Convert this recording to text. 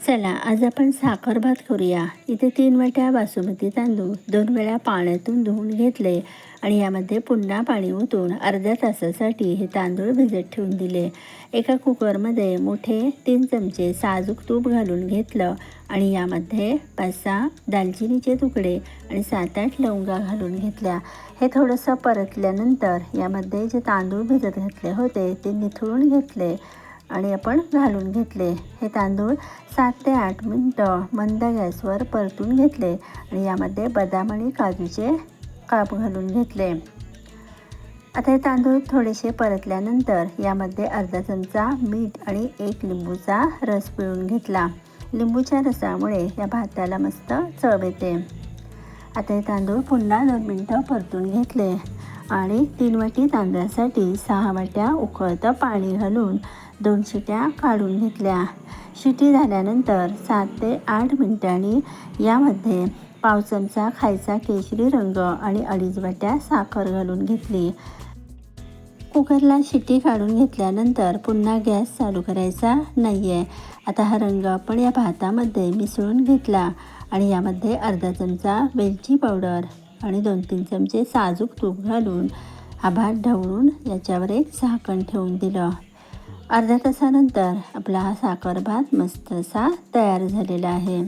चला आज आपण साखर भात करूया। इथे 3 वाट्या बासमती तांदूळ 2 वेळा पाण्यातून धुवून घेतले आणि यामध्ये पुन्हा पाणी ओतून अर्ध्या तासासाठी हे तांदूळ भिजत ठेवून दिले। एका कुकरमध्ये मोठे 3 चमचे साजूक तूप घालून घेतलं आणि यामध्ये 5-6 दालचिनीचे तुकडे आणि 7-8 लवंगा घालून घेतल्या। हे थोडंसं परतल्यानंतर यामध्ये जे तांदूळ भिजत घातले होते ते निथळून घेतले आणि आपण घालून घेतले। हे तांदूळ 7 ते 8 मिनिटं मंद गॅसवर परतून घेतले आणि यामध्ये बदाम आणि काजूचे काप घालून घेतले। आता हे तांदूळ थोडेसे परतल्यानंतर यामध्ये अर्धा चमचा मीठ आणि 1 लिंबूचा रस पिळून घेतला। लिंबूच्या रसामुळे या भाताला मस्त चव येते। आता हे तांदूळ पुन्हा 2 मिनिटं परतून घेतले आणि 3 वाटी तांदळासाठी 6 वाट्या उकळतं पाणी घालून 2 शिट्या काढून घेतल्या। शिटी झाल्यानंतर 7 ते 8 मिनिटांनी यामध्ये पाव चमचा खायचा केशरी रंग आणि 2.5 वाट्या साखर घालून घेतली। कुकरला शिटी काढून घेतल्यानंतर पुन्हा गॅस चालू करायचा नाही आहे। आता हा रंग आपण या भातामध्ये मिसळून घेतला आणि यामध्ये अर्धा चमचा वेलची पावडर आणि 2-3 चमचे साजूक तूप घालून हा भात ढवळून याच्यावर एक झाकण ठेवून दिलं। अर्ध्या तासानंतर आपला हा साखर भात मस्त असा तयार झालेला आहे।